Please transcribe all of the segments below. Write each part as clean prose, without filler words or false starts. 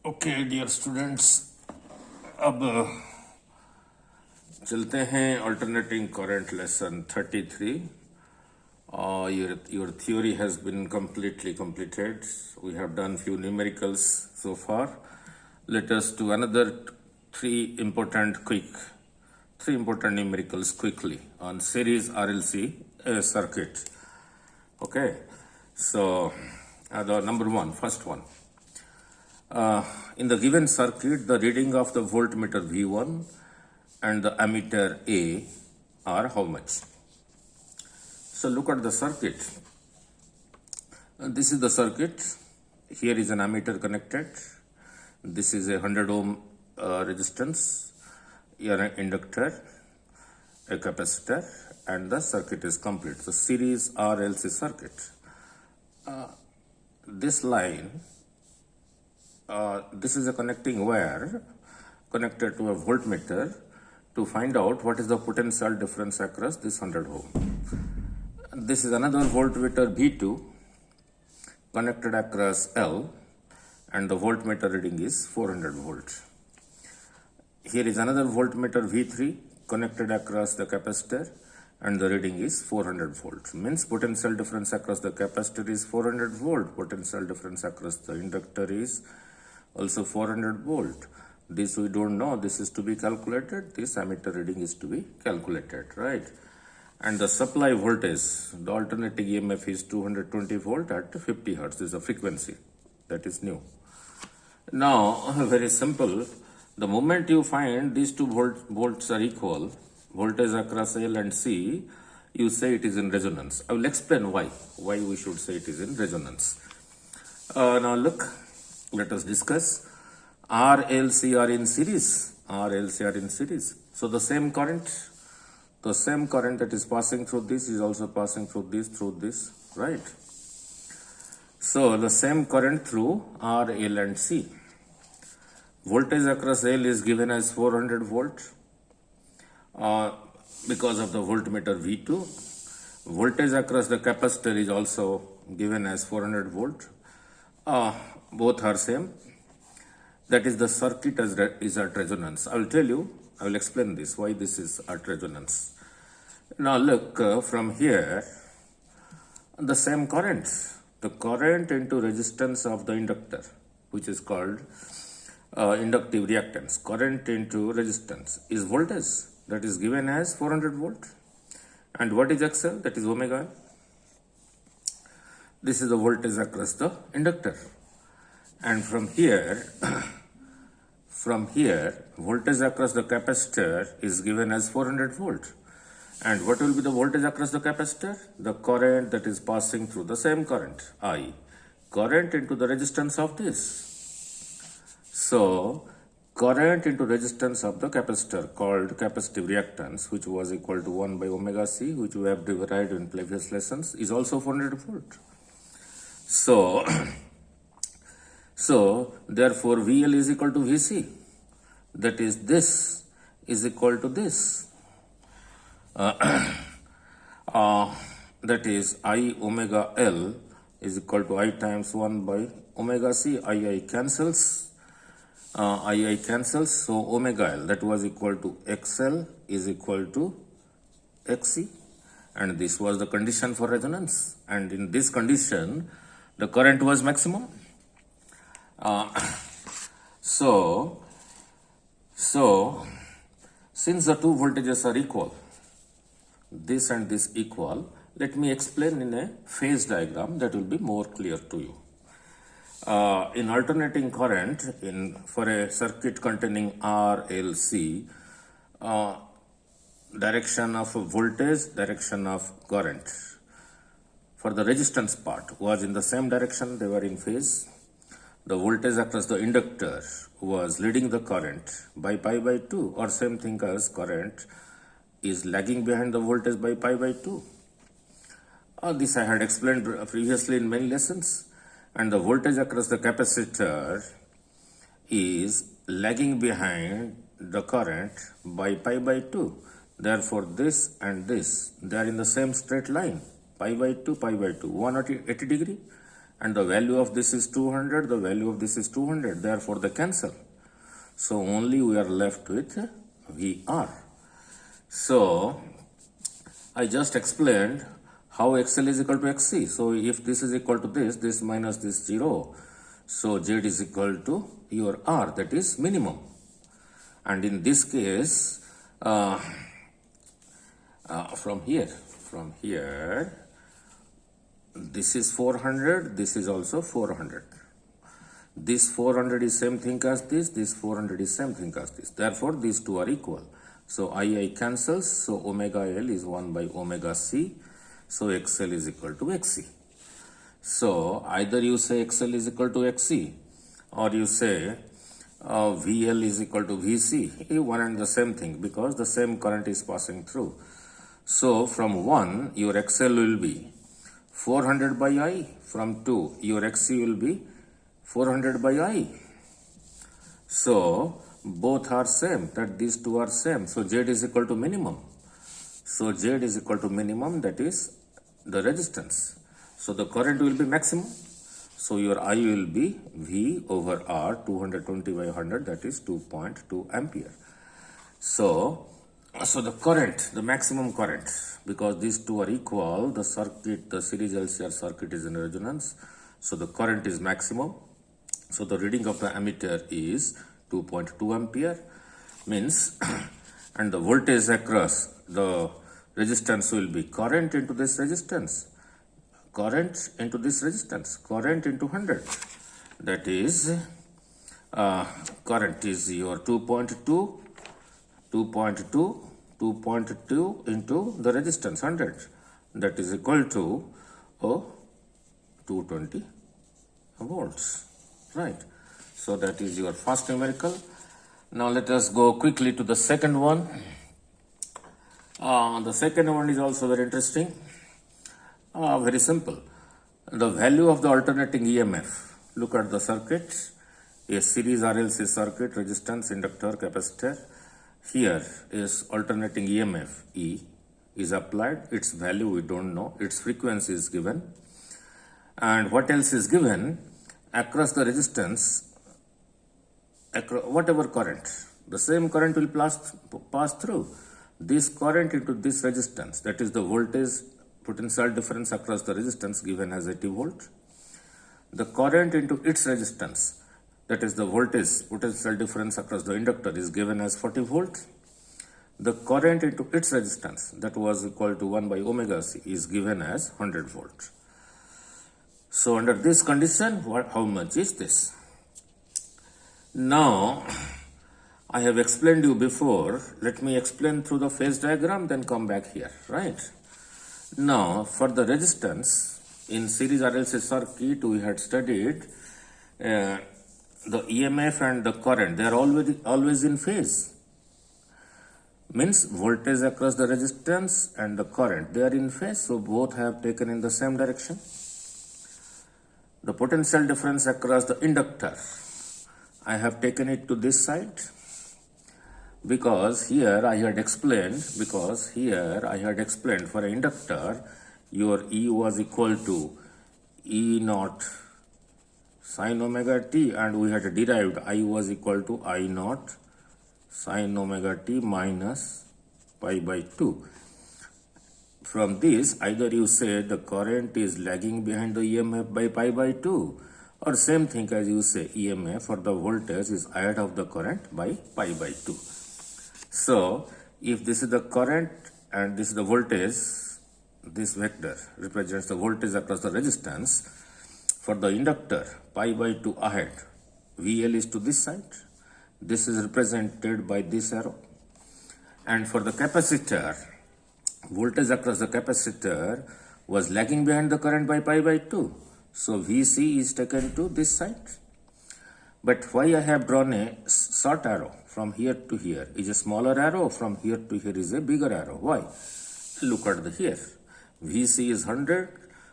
Okay dear students, अब चलते हैं alternating current lesson 33. Your theory has been completely completed. We have done few numericals so far. Let us do another three important numericals quickly on series RLC circuit. Okay, so the number one, first one. In the given circuit, the reading of the voltmeter V1 and the ammeter A are how much? So look at the circuit. This is the circuit. Here is an ammeter connected. This is a 100 ohm resistance. Here an inductor, a capacitor, and the circuit is complete. So series RLC circuit. This line, this is a connecting wire connected to a voltmeter to find out what is the potential difference across this 100 ohm. This is another voltmeter V2 connected across L, and the voltmeter reading is 400 volt. Here is another voltmeter V3 connected across the capacitor, and the reading is 400 volt. Means potential difference across the capacitor is 400 volt. Potential difference across the inductor is also 400 volt. This we don't know. This is to be calculated. This ammeter reading is to be calculated, right? And the supply voltage, the alternating EMF is 220 volt at 50 hertz. This is a frequency that is new. Now, very simple. The moment you find these two volts are equal, voltage across L and C, you say it is in resonance. I will explain why we should say it is in resonance. Now look, let us discuss. RLC are in series. RLC are in series. So the same current that is passing through this is also passing through this, right? So the same current through R, L and C. Voltage across L is given as 400 volt because of the voltmeter V2. Voltage across the capacitor is also given as 400 volt. Both are same. That is, the circuit is at resonance. I will explain this, why this is at resonance. Now look, from here, the same current, the current into resistance of the inductor, which is called inductive reactance, current into resistance is voltage, that is given as 400 volt. And what is XL? That is omega. This is the voltage across the inductor. And from here, voltage across the capacitor is given as 400 volt. And what will be the voltage across the capacitor? The current that is passing through, the same current, I. Current into the resistance of this. So, current into resistance of the capacitor, called capacitive reactance, which was equal to 1 by omega C, which we have derived in previous lessons, is also 400 volt. So therefore VL is equal to VC. That is, this is equal to this. That is, I omega L is equal to I times 1 by omega C. I cancels. I cancels. So omega L, that was equal to XL, is equal to XC. And this was the condition for resonance. And in this condition, the current was maximum. So since the two voltages are equal, this and this equal, let me explain in a phase diagram that will be more clear to you. In alternating current, for a circuit containing RLC, direction of voltage, direction of current for the resistance part was in the same direction, they were in phase. The voltage across the inductor was leading the current by pi by 2, or same thing as current is lagging behind the voltage by pi by 2. This I had explained previously in many lessons. And the voltage across the capacitor is lagging behind the current by pi by 2. Therefore, this and this, they are in the same straight line, pi by 2, 180 degree. and the value of this is 200, the value of this is 200, therefore they cancel. So only we are left with VR. So I just explained how XL is equal to XC. So if this is equal to this minus this 0, so Z is equal to your R, that is minimum. And in this case, from here, this is 400, this is also 400. This 400 is same thing as this 400 is same thing as this. Therefore, these two are equal. So II cancels, so omega L is 1 by omega C. So XL is equal to XC. So either you say XL is equal to XC, or you say VL is equal to VC, one and the same thing, because the same current is passing through. So from 1, your XL will be 400 by I. From 2, your XC will be 400 by I. So both are same, that these two are same. So Z is equal to minimum. So Z is equal to minimum, that is the resistance. So the current will be maximum. So your I will be V over R, 220 by 100, that is 2.2 ampere. So the current, the maximum current, because these two are equal, the circuit, the series LCR circuit is in resonance. So the current is maximum. So the reading of the ammeter is 2.2 ampere, means, and the voltage across the resistance will be current into this resistance, current into this resistance, current into 100. That is, current is your 2.2 into the resistance 100. That is equal to 220 volts. Right. So that is your first numerical. Now let us go quickly to the second one. The second one is also very interesting. Very simple. The value of the alternating EMF. Look at the circuit. A series RLC circuit, resistance, inductor, capacitor. Here is alternating EMF E is applied. Its value we don't know. Its frequency is given. And what else is given? Across the resistance, whatever current, the same current will pass through. This current into this resistance, that is the voltage potential difference across the resistance given as 80 volt. The current into its resistance, that is the voltage potential difference across the inductor, is given as 40 volt. The current into its resistance, that was equal to 1 by omega C, is given as 100 volt. So under this condition, how much is this? Now, I have explained you before. Let me explain through the phase diagram, then come back here, right? Now, for the resistance, in series RLC circuit, we had studied the EMF and the current. They are always in phase. Means voltage across the resistance and the current, they are in phase, so both have taken in the same direction. The potential difference across the inductor, I have taken it to this side, because here I had explained, for an inductor, your E was equal to E naught sine omega t, and we had derived I was equal to I naught sine omega t minus pi by 2. From this, either you say the current is lagging behind the EMF by pi by 2, or same thing as you say EMF or the voltage is ahead of the current by pi by 2. So, if this is the current and this is the voltage, this vector represents the voltage across the resistance. For the inductor, pi by 2 ahead, VL is to this side. This is represented by this arrow. And for the capacitor, voltage across the capacitor was lagging behind the current by pi by 2. So VC is taken to this side. But why I have drawn a short arrow from here to here is a smaller arrow, from here to here is a bigger arrow. Why? Look at the here. VC is 100,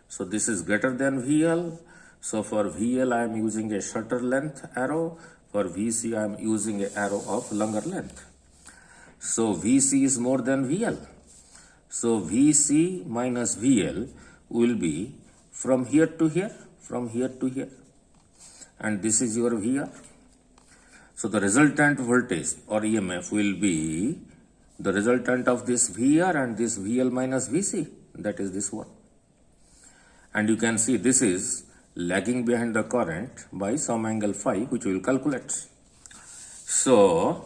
so this is greater than VL. So for VL I am using a shorter length arrow. For VC I am using an arrow of longer length. So VC is more than VL. So VC minus VL will be from here to here. from here to here, and this is your VR. So the resultant voltage or EMF will be the resultant of this VR and this VL minus VC, that is this one. And you can see this is lagging behind the current by some angle phi, which we will calculate. So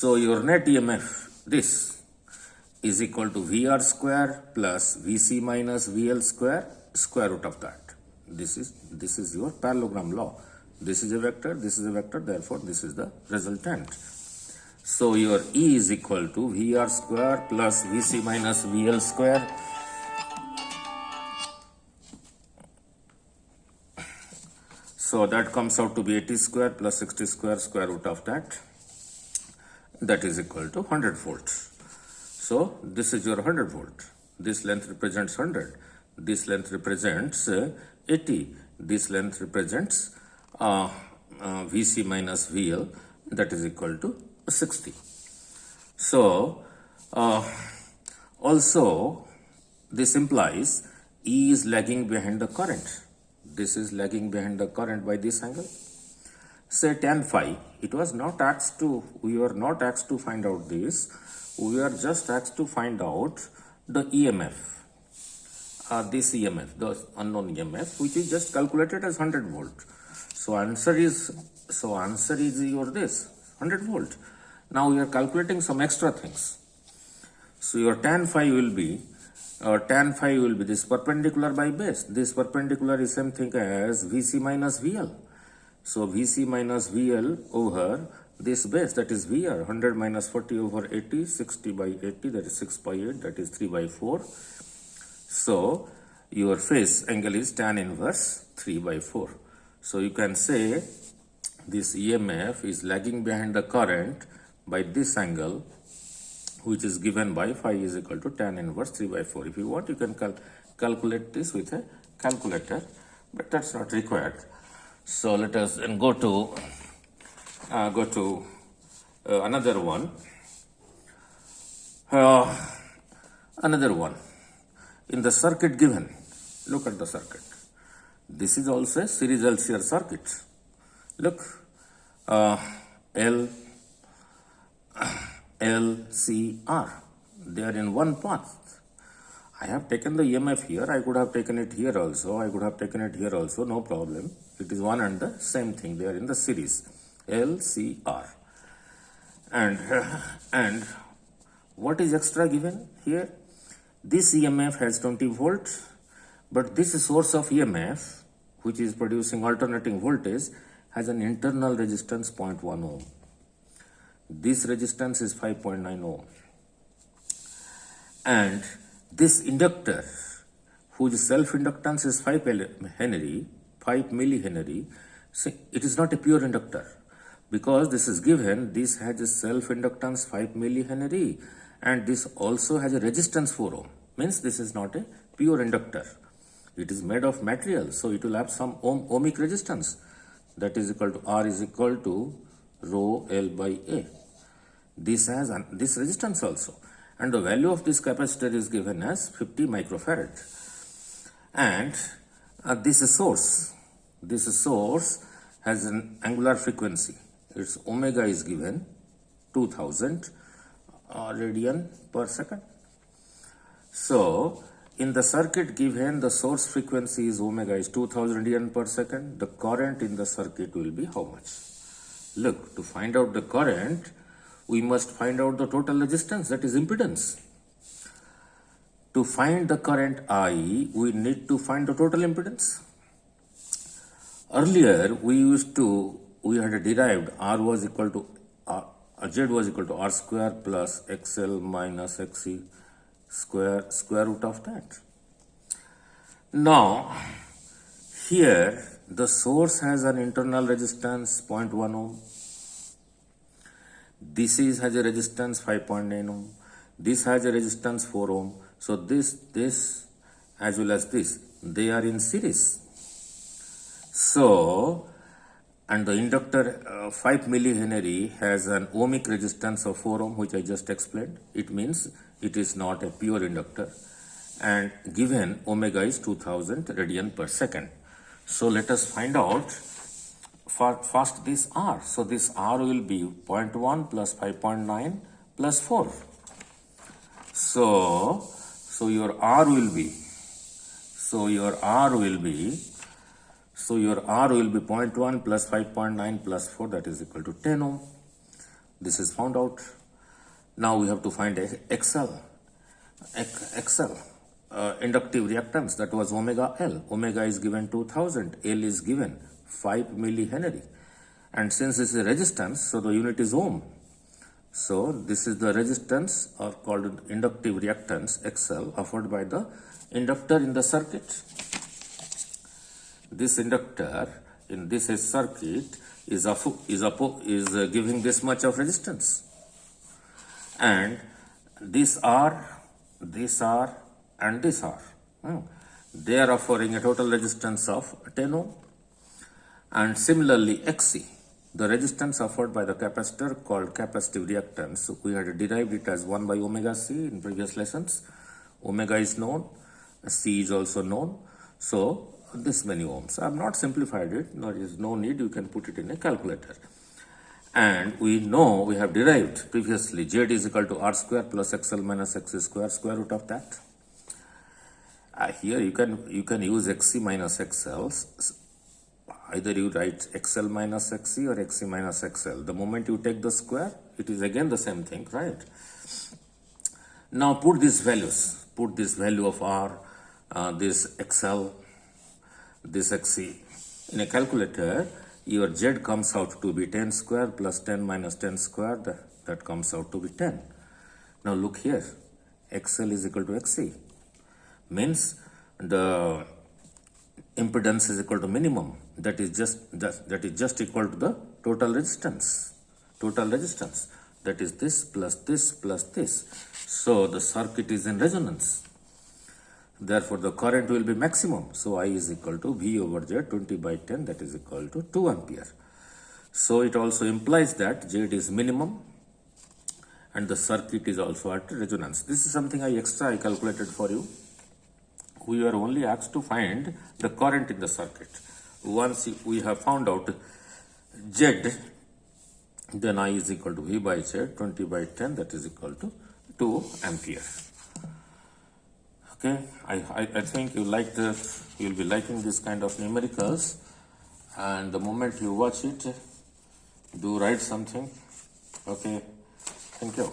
your net EMF, this is equal to VR square plus VC minus VL square root of that. This is your parallelogram law. This is a vector, therefore this is the resultant. So your E is equal to VR square plus VC minus VL square. So that comes out to be 80 square plus 60 square root of that. That is equal to 100 volts. So this is your 100 volt. This length represents 100. This length represents 80. This length represents VC minus VL, that is equal to 60. So also this implies E is lagging behind the current. This is lagging behind the current by this angle. Say tan phi. It was not asked to, we were not asked to find out this. We are just asked to find out the EMF. This EMF, the unknown EMF, which is just calculated as 100 volt. So answer is your this 100 volt. Now we are calculating some extra things. So your tan phi will be this perpendicular by base. This perpendicular is same thing as VC minus VL. So VC minus VL over this base, that is VR, 100 minus 40 over 80, 60 by 80, that is 6 by 8, that is 3 by 4. So your phase angle is tan inverse 3 by 4. So you can say this EMF is lagging behind the current by this angle, which is given by phi is equal to tan inverse 3 by 4. If you want, you can calculate this with a calculator, but that's not required. So let us then go to another one. Another one. In the circuit given, look at the circuit. This is also a series LCR circuit. Look, L, C, R. They are in one path. I have taken the EMF here. I could have taken it here also. I could have taken it here also. No problem. It is one and the same thing. They are in the series. L, C, R. And what is extra given here? This EMF has 20 volts, but this source of EMF, which is producing alternating voltage, has an internal resistance 0.1 ohm. This resistance is 5.9 ohm. And this inductor, whose self-inductance is 5 millihenry, so it is not a pure inductor. Because this is given, this has a self-inductance 5 millihenry and this also has a resistance 4 ohm. Means this is not a pure inductor. It is made of material, so it will have some ohmic resistance. That is equal to R is equal to rho L by A. This has this resistance also. And the value of this capacitor is given as 50 microfarad. And this source has an angular frequency. Its omega is given 2000 radian per second. So in the circuit given, the source frequency is omega is 2000 radian per second. The current in the circuit will be how much? Look, to find out the current, we must find out the total resistance, that is impedance. To find the current I, we need to find the total impedance. Earlier, we had derived R was equal to Z was equal to R square plus XL minus XC square root of that. Now, here the source has an internal resistance 0.1 ohm. This has a resistance 5.9 ohm. This has a resistance 4 ohm. So this as well as this, they are in series. So, and the inductor 5 millihenry has an ohmic resistance of 4 ohm, which I just explained. It means it is not a pure inductor. and given omega is 2000 radian per second. So let us find out first this R. So this R will be 0.1 plus 5.9 plus 4. So your R will be 0.1 plus 5.9 plus 4, that is equal to 10 ohm. This is found out. Now we have to find XL, inductive reactance, that was omega L. Omega is given 2000, L is given 5 millihenry. And since this is a resistance, so the unit is ohm. So this is the resistance, or called inductive reactance XL, offered by the inductor in the circuit. This inductor in this circuit is giving this much of resistance, and this R, and this R, they are offering a total resistance of 10 ohm. And similarly XC, the resistance offered by the capacitor, called capacitive reactance, we had derived it as 1 by omega C in previous lessons. Omega is known, C is also known. So this many ohms. I have not simplified it, there is no need, you can put it in a calculator. And we know, we have derived previously, Z is equal to R square plus XL minus XC square, square root of that. Here you can use XC minus XL. Either you write XL minus XC or XC minus XL. The moment you take the square, it is again the same thing, right? Now put these values, put this value of R, this XL, this XC in a calculator. Your Z comes out to be 10 square plus 10 minus 10 square, that comes out to be 10. Now look here, XL is equal to XC, means the impedance is equal to minimum, that is just equal to the total resistance, that is this plus this plus this. So the circuit is in resonance, therefore the current will be maximum. So I is equal to V over Z, 20 by 10, that is equal to 2 ampere. So it also implies that Z is minimum and the circuit is also at resonance. This is something I calculated for you. We are only asked to find the current in the circuit. Once we have found out Z, then I is equal to V by Z, 20 by 10, that is equal to 2 ampere. Okay, I think you like this, you'll be liking this kind of numericals, and the moment you watch it, do write something. Okay, thank you.